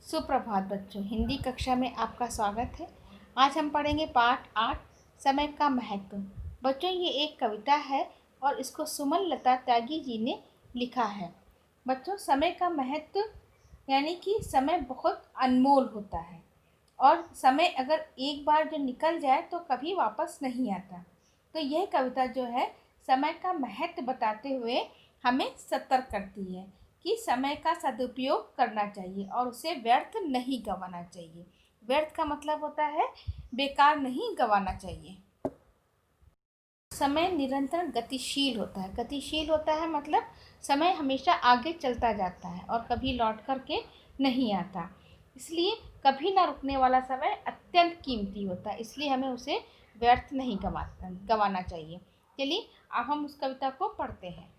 सुप्रभात बच्चों, हिंदी कक्षा में आपका स्वागत है। आज हम पढ़ेंगे पाठ 8 समय का महत्व। बच्चों, ये एक कविता है और इसको सुमन लता त्यागी जी ने लिखा है। बच्चों, समय का महत्व यानी कि समय बहुत अनमोल होता है और समय अगर एक बार जो निकल जाए तो कभी वापस नहीं आता। तो यह कविता जो है समय का महत्व बताते हुए हमें सतर्क करती है कि समय का सदुपयोग करना चाहिए और उसे व्यर्थ नहीं गंवाना चाहिए। व्यर्थ का मतलब होता है बेकार नहीं गंवाना चाहिए। समय निरंतर गतिशील होता है। गतिशील होता है मतलब समय हमेशा आगे चलता जाता है और कभी लौट कर के नहीं आता। इसलिए कभी ना रुकने वाला समय अत्यंत कीमती होता है, इसलिए हमें उसे व्यर्थ नहीं गंवाना चाहिए। चलिए अब हम उस कविता को पढ़ते हैं।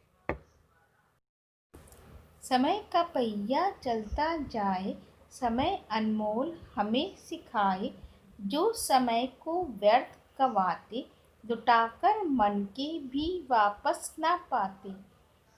समय का पहिया चलता जाए, समय अनमोल हमें सिखाए, जो समय को व्यर्थ गंवाते, लुटाकर मन के भी वापस ना पाते।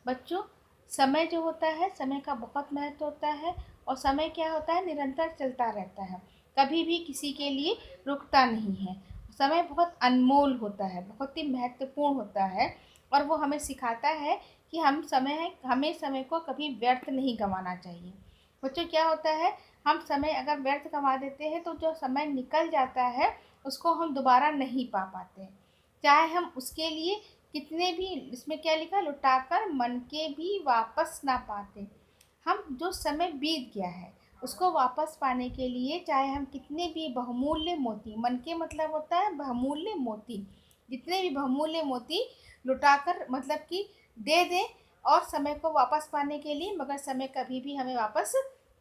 बच्चों, समय जो होता है, समय का बहुत महत्व होता है और समय क्या होता है, निरंतर चलता रहता है, कभी भी किसी के लिए रुकता नहीं है। समय बहुत अनमोल होता है, बहुत ही महत्वपूर्ण होता है और वो हमें सिखाता है कि हमें समय को कभी व्यर्थ नहीं गंवाना चाहिए। बच्चों, क्या होता है, हम समय अगर व्यर्थ गंवा देते हैं तो जो समय निकल जाता है उसको हम दोबारा नहीं पा पाते, चाहे हम उसके लिए कितने भी, इसमें क्या लिखा, लुटाकर मन के भी वापस ना पाते। हम जो समय बीत गया है उसको वापस पाने के लिए चाहे हम कितने भी बहुमूल्य मोती, मन के मतलब होता है बहुमूल्य मोती, जितने भी बहुमूल्य मोती लुटाकर मतलब कि दे दें और समय को वापस पाने के लिए, मगर समय कभी भी हमें वापस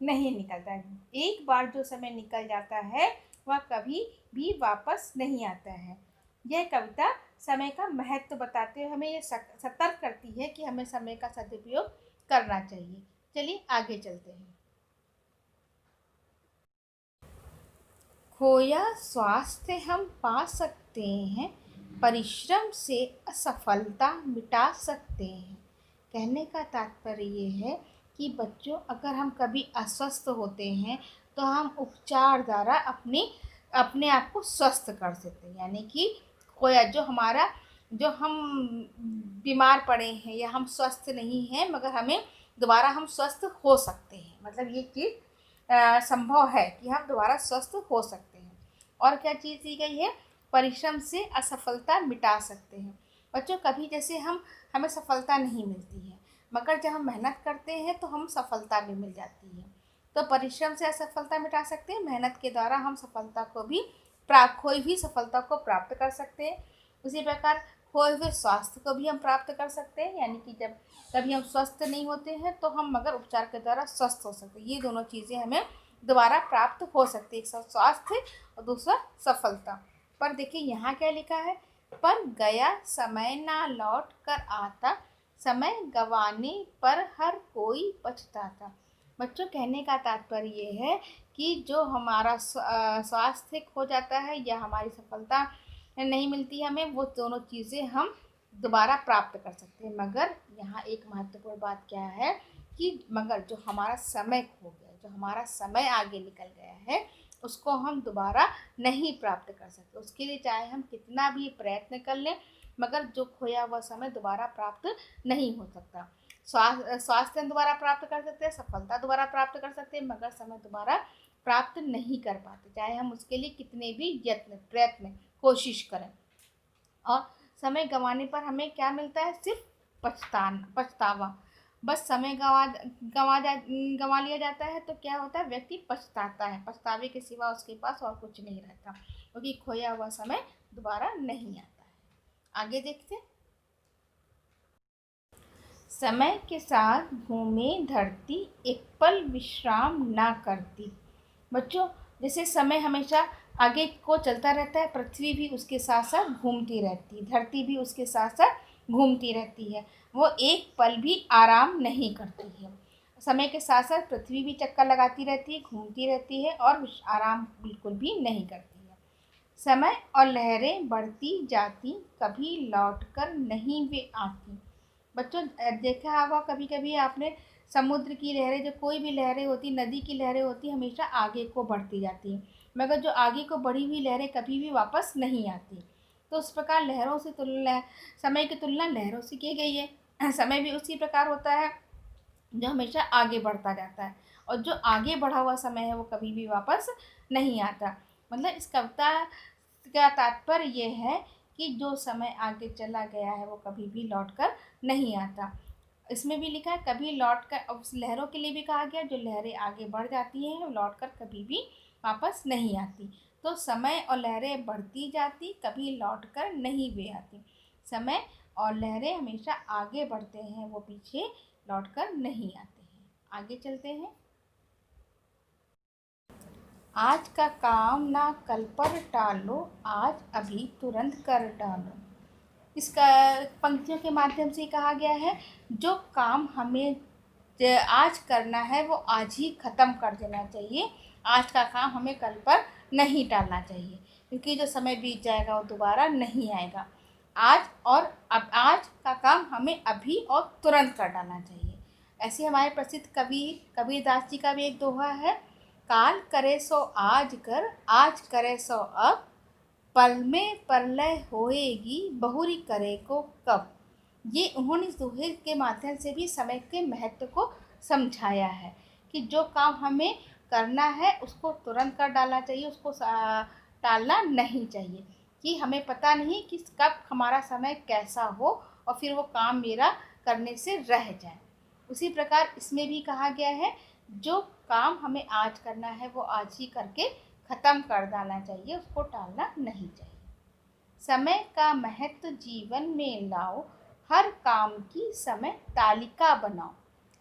नहीं निकलता है। एक बार जो समय निकल जाता है वह कभी भी वापस नहीं आता है। यह कविता समय का महत्व बताते हुए हमें ये सतर्क करती है कि हमें समय का सदुपयोग करना चाहिए। चलिए आगे चलते हैं। खोया स्वास्थ्य हम पा सकते हैं, परिश्रम से असफलता मिटा सकते हैं। कहने का तात्पर्य ये है कि बच्चों, अगर हम कभी अस्वस्थ होते हैं तो हम उपचार द्वारा अपने आप को स्वस्थ कर सकते हैं। यानी कि खोया जो हम बीमार पड़े हैं या हम स्वस्थ नहीं हैं, मगर हमें दोबारा हम स्वस्थ हो सकते हैं। मतलब ये चीज़ संभव है कि हम दोबारा स्वस्थ हो सकते हैं। और क्या चीज़ दी गई है, परिश्रम से असफलता मिटा सकते हैं। बच्चों, कभी जैसे हमें सफलता नहीं मिलती है, मगर जब हम मेहनत करते हैं तो हम सफलता भी मिल जाती है। तो परिश्रम से असफलता मिटा सकते हैं, मेहनत के द्वारा हम सफलता को भी खोई हुई सफलता को प्राप्त कर सकते हैं। उसी प्रकार खोए हुए स्वास्थ्य को भी हम प्राप्त कर सकते हैं, यानी कि जब कभी हम स्वस्थ नहीं होते हैं तो हम मगर उपचार के द्वारा स्वस्थ हो सकते हैं। ये दोनों चीज़ें हमें दोबारा प्राप्त हो सकती है, एक स्वास्थ्य और दूसरा सफलता। पर देखिए यहाँ क्या लिखा है, पर गया समय ना लौट कर आता, समय गंवाने पर हर कोई पछताता। बच्चों, कहने का तात्पर्य ये है कि जो हमारा स्वास्थ्य खो जाता है या हमारी सफलता नहीं मिलती हमें, वो दोनों चीज़ें हम दोबारा प्राप्त कर सकते हैं। मगर यहाँ एक महत्वपूर्ण बात क्या है कि मगर जो हमारा समय खो गया, जो हमारा समय आगे निकल गया है, उसको हम दोबारा नहीं प्राप्त कर सकते। उसके लिए चाहे हम कितना भी प्रयत्न कर लें, मगर जो खोया हुआ समय दोबारा प्राप्त नहीं हो सकता। स्वास्थ्य दोबारा प्राप्त कर सकते हैं, सफलता दोबारा प्राप्त कर सकते हैं, मगर समय दोबारा प्राप्त नहीं कर पाते, चाहे हम उसके लिए कितने भी प्रयत्न कोशिश करें। और समय गंवाने पर हमें क्या मिलता है, सिर्फ पछतावा। बस समय गंवा लिया जाता है तो क्या होता है, व्यक्ति पछताता है, पछतावे के सिवा उसके पास और कुछ नहीं रहता, क्योंकि खोया हुआ समय दोबारा नहीं आता है। आगे देखते हैं। समय के साथ घूमे धरती, एक पल विश्राम ना करती। बच्चों, जैसे समय हमेशा आगे को चलता रहता है, पृथ्वी भी उसके साथ साथ घूमती रहती है, धरती भी उसके साथ साथ घूमती रहती है, वो एक पल भी आराम नहीं करती है। समय के साथ साथ पृथ्वी भी चक्कर लगाती रहती है, घूमती रहती है और आराम बिल्कुल भी नहीं करती है। समय और लहरें बढ़ती जाती, कभी लौट कर नहीं वे आती। बच्चों, देखा होगा कभी कभी आपने, समुद्र की लहरें, जो कोई भी लहरें होती, नदी की लहरें होती, हमेशा आगे को बढ़ती जाती हैं, मगर जो आगे को बढ़ी हुई लहरें कभी भी वापस नहीं आती। तो उस प्रकार लहरों से तुलना, समय की तुलना लहरों से की गई है। समय भी उसी प्रकार होता है जो हमेशा आगे बढ़ता जाता है, और जो आगे बढ़ा हुआ समय है वो कभी भी वापस नहीं आता। मतलब इस कविता का तात्पर्य ये है कि जो समय आगे चला गया है वो कभी भी लौट कर नहीं आता। इसमें भी लिखा है कभी लौट कर, उस लहरों के लिए भी कहा गया जो लहरें आगे बढ़ जाती हैं लौट कर कभी भी वापस नहीं आती। तो समय और लहरें बढ़ती जाती, कभी लौट कर नहीं वे आती। समय और लहरें हमेशा आगे बढ़ते हैं, वो पीछे लौट कर नहीं आते हैं। आगे चलते हैं। आज का काम ना कल पर टालो, आज अभी तुरंत कर डालो। इसका पंक्तियों के माध्यम से कहा गया है जो काम हमें आज करना है वो आज ही ख़त्म कर देना चाहिए। आज का काम हमें कल पर नहीं टालना चाहिए, क्योंकि जो समय बीत जाएगा वो दोबारा नहीं आएगा। आज और अब आज का काम हमें अभी और तुरंत कर डालना चाहिए। ऐसे हमारे प्रसिद्ध कवि कबीरदास जी का भी एक दोहा है, काल करे सो आज कर, आज करे सो अब, पल में प्रलय होएगी, बहुरी करे को कब। ये उन्होंने इस दोहे के माध्यम से भी समय के महत्व को समझाया है कि जो काम हमें करना है उसको तुरंत कर डालना चाहिए, उसको टालना नहीं चाहिए, कि हमें पता नहीं कि कब हमारा समय कैसा हो और फिर वो काम मेरा करने से रह जाए। उसी प्रकार इसमें भी कहा गया है जो काम हमें आज करना है वो आज ही करके ख़त्म कर डालना चाहिए, उसको टालना नहीं चाहिए। समय का महत्व जीवन में लाओ, हर काम की समय तालिका बनाओ।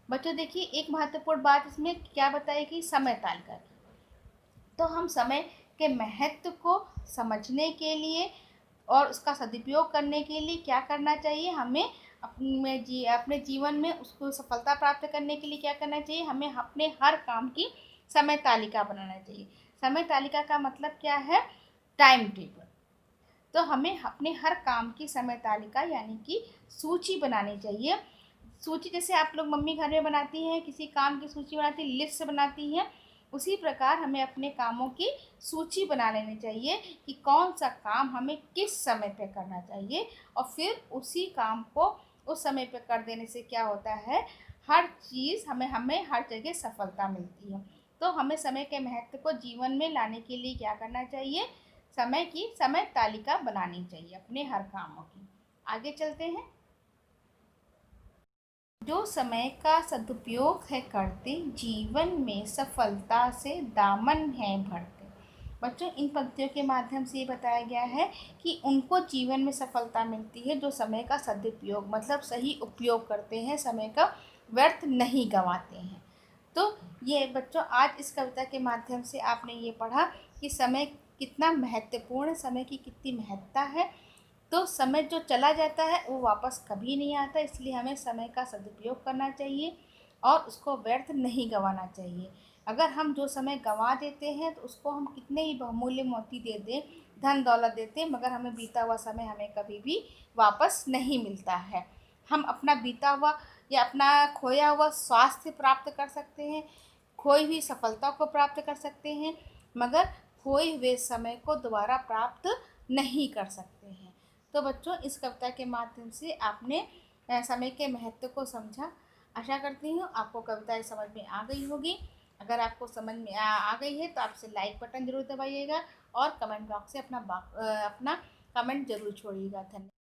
बच्चों देखिए एक महत्वपूर्ण बात इसमें क्या बताई कि समय तालिका की। तो हम समय के महत्व को समझने के लिए और उसका सदुपयोग करने के लिए क्या करना चाहिए, हमें अपने जीवन में उसको सफलता प्राप्त करने के लिए क्या करना चाहिए, हमें अपने हर काम की समय तालिका बनाना चाहिए। समय तालिका का मतलब क्या है, टाइम टेबल। तो हमें अपने हर काम की समय तालिका यानी कि सूची बनानी चाहिए। सूची जैसे आप लोग मम्मी घर में बनाती हैं, किसी काम की सूची बनाती, लिस्ट बनाती हैं, उसी प्रकार हमें अपने कामों की सूची बना लेनी चाहिए कि कौन सा काम हमें किस समय पे करना चाहिए, और फिर उसी काम को उस समय पे कर देने से क्या होता है, हर चीज़ हमें हर जगह सफलता मिलती है। तो हमें समय के महत्व को जीवन में लाने के लिए क्या करना चाहिए, समय की समय तालिका बनानी चाहिए अपने हर कामों की। आगे चलते हैं। जो समय का सदुपयोग है करते, जीवन में सफलता से दामन है भरते। बच्चों इन पंक्तियों के माध्यम से ये बताया गया है कि उनको जीवन में सफलता मिलती है जो समय का सदुपयोग मतलब सही उपयोग करते हैं, समय का व्यर्थ नहीं गंवाते हैं। तो ये बच्चों आज इस कविता के माध्यम से आपने ये पढ़ा कि समय कितना महत्वपूर्ण, समय की कितनी महत्ता है। तो समय जो चला जाता है वो वापस कभी नहीं आता, इसलिए हमें समय का सदुपयोग करना चाहिए और उसको व्यर्थ नहीं गंवाना चाहिए। अगर हम जो समय गंवा देते हैं तो उसको हम कितने ही बहुमूल्य मोती दे दें, धन दौलत देते हैं, मगर हमें बीता हुआ समय हमें कभी भी वापस नहीं मिलता है। हम अपना बीता हुआ या अपना खोया हुआ स्वास्थ्य प्राप्त कर सकते हैं, खोई हुई सफलता को प्राप्त कर सकते हैं, मगर खोए हुए समय को दोबारा प्राप्त नहीं कर सकते हैं। तो बच्चों इस कविता के माध्यम से आपने समय के महत्व को समझा। आशा करती हूँ आपको कविता समझ में आ गई होगी। अगर आपको समझ में आ गई है तो आपसे लाइक बटन ज़रूर दबाइएगा और कमेंट बॉक्स से अपना कमेंट ज़रूर छोड़िएगा। धन्यवाद।